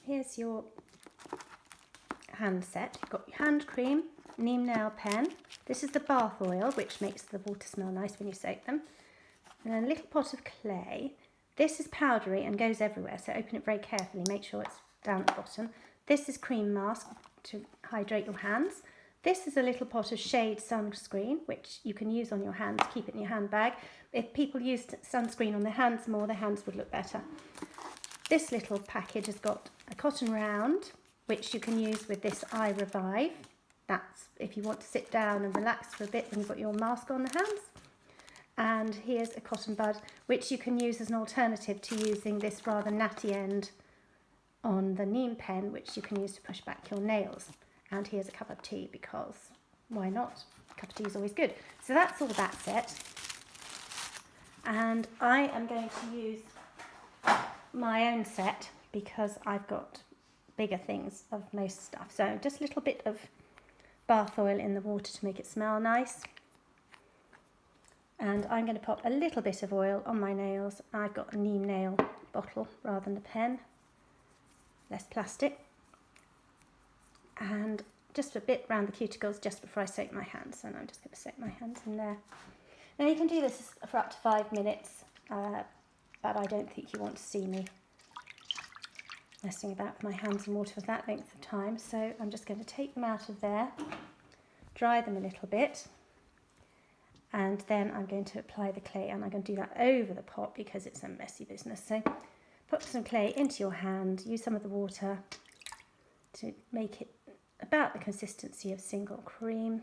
here's your hand set. You've got your hand cream, neem nail pen. This is the bath oil, which makes the water smell nice when you soak them. And then a little pot of clay. This is powdery and goes everywhere, so open it very carefully. Make sure it's down at the bottom. This is cream mask to hydrate your hands. This is a little pot of shade sunscreen, which you can use on your hands, keep it in your handbag. If people used sunscreen on their hands more, their hands would look better. This little package has got a cotton round, which you can use with this Eye Revive. That's if you want to sit down and relax for a bit when you've got your mask on the hands. And here's a cotton bud, which you can use as an alternative to using this rather natty end on the neem pen, which you can use to push back your nails. And here's a cup of tea, because why not? A cup of tea is always good. So that's all that set. And I am going to use my own set because I've got bigger things of most stuff. So just a little bit of bath oil in the water to make it smell nice. And I'm going to pop a little bit of oil on my nails. I've got a neem nail bottle rather than a pen. Less plastic. And just a bit around the cuticles just before I soak my hands. And I'm just going to soak my hands in there. Now you can do this for up to 5 minutes, but I don't think you want to see me messing about with my hands in water for that length of time. So I'm just going to take them out of there, dry them a little bit, and then I'm going to apply the clay, and I'm going to do that over the pot because it's a messy business. So put some clay into your hand, use some of the water to make it about the consistency of single cream,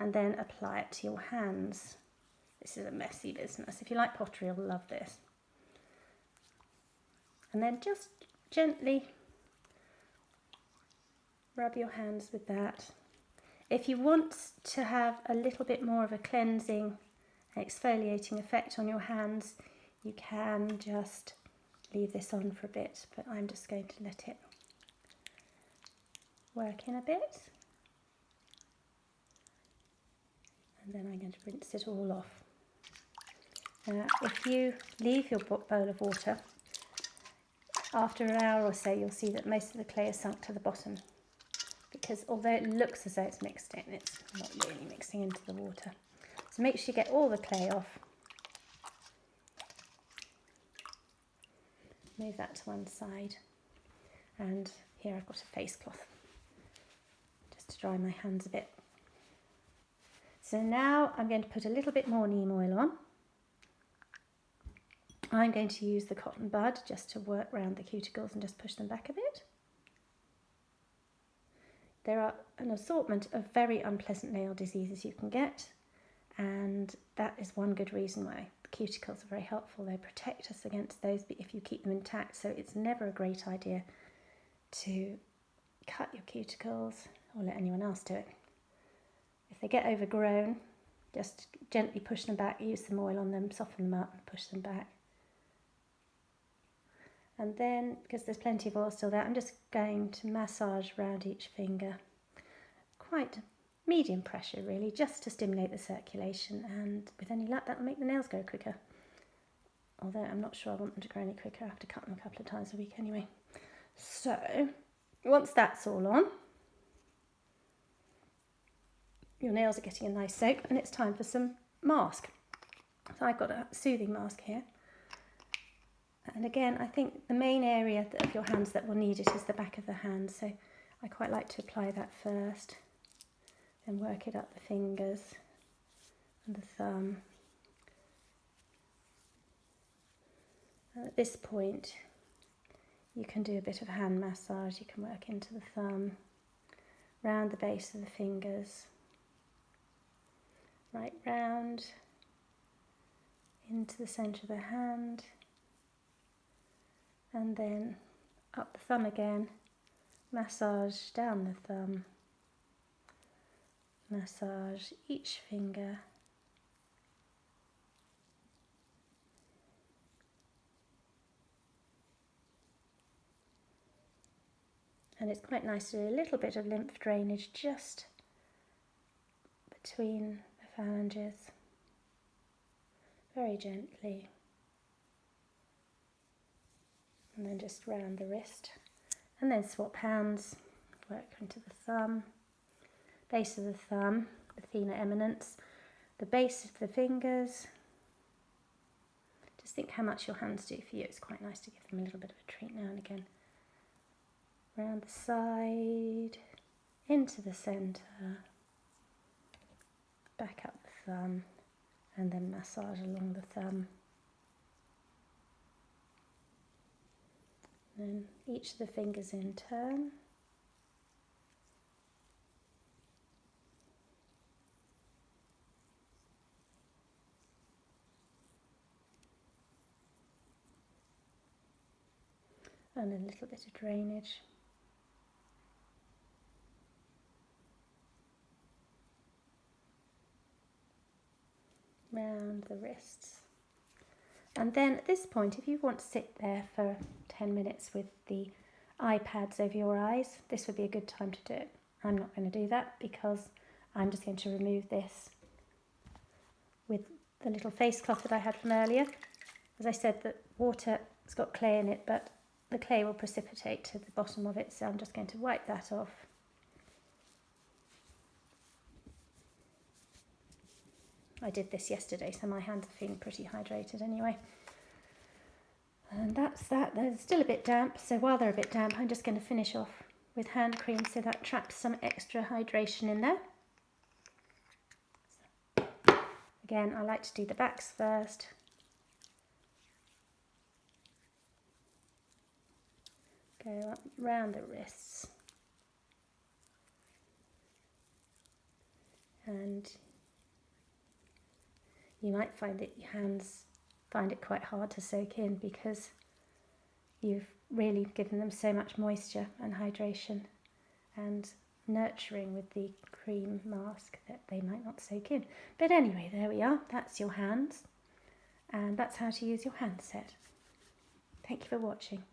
and then apply it to your hands. This is a messy business. If you like pottery, you'll love this. And then just gently rub your hands with that. If you want to have a little bit more of a cleansing, exfoliating effect on your hands, you can just leave this on for a bit, but I'm just going to let it work in a bit. And then I'm going to rinse it all off. Now, if you leave your bowl of water, after an hour or so, you'll see that most of the clay is sunk to the bottom, because although it looks as though it's mixed in, it's not really mixing into the water. So make sure you get all the clay off. Move that to one side. And here I've got a face cloth, just to dry my hands a bit. So now I'm going to put a little bit more neem oil on. I'm going to use the cotton bud just to work around the cuticles and just push them back a bit. There are an assortment of very unpleasant nail diseases you can get, and that is one good reason why the cuticles are very helpful. They protect us against those if you keep them intact, so it's never a great idea to cut your cuticles or let anyone else do it. If they get overgrown, just gently push them back, use some oil on them, soften them up and push them back. And then, because there's plenty of oil still there, I'm just going to massage around each finger. Quite medium pressure really, just to stimulate the circulation, and with any luck that'll make the nails grow quicker. Although I'm not sure I want them to grow any quicker, I have to cut them a couple of times a week anyway. So, once that's all on, your nails are getting a nice soak and it's time for some mask. So I've got a soothing mask here. And again, I think the main area of your hands that will need it is the back of the hand. So I quite like to apply that first, then work it up the fingers and the thumb. And at this point, you can do a bit of hand massage. You can work into the thumb, round the base of the fingers, right round into the centre of the hand, and then up the thumb again, massage down the thumb, massage each finger, and it's quite nice to do a little bit of lymph drainage just between the phalanges, very gently. And then just round the wrist And then swap hands, work into the thumb, base of the thumb, the thenar eminence, the base of the fingers. Just think how much your hands do for you. It's quite nice to give them a little bit of a treat now and again. Round the side, into the centre, back up the thumb, and then massage along the thumb. Then each of the fingers in turn. And a little bit of drainage. Round the wrists. And then at this point, if you want to sit there for 10 minutes with the iPads over your eyes, this would be a good time to do it. I'm not going to do that because I'm just going to remove this with the little face cloth that I had from earlier. As I said, the water has got clay in it, but the clay will precipitate to the bottom of it, so I'm just going to wipe that off. I did this yesterday, so my hands are feeling pretty hydrated anyway. And that's that. They're still a bit damp, so while they're a bit damp, I'm just going to finish off with hand cream so that traps some extra hydration in there. So, again, I like to do the backs first. Go up round the wrists. And you might find that your hands find it quite hard to soak in because you've really given them so much moisture and hydration and nurturing with the cream mask that they might not soak in. But anyway, there we are. That's your hands, and that's how to use your hand set. Thank you for watching.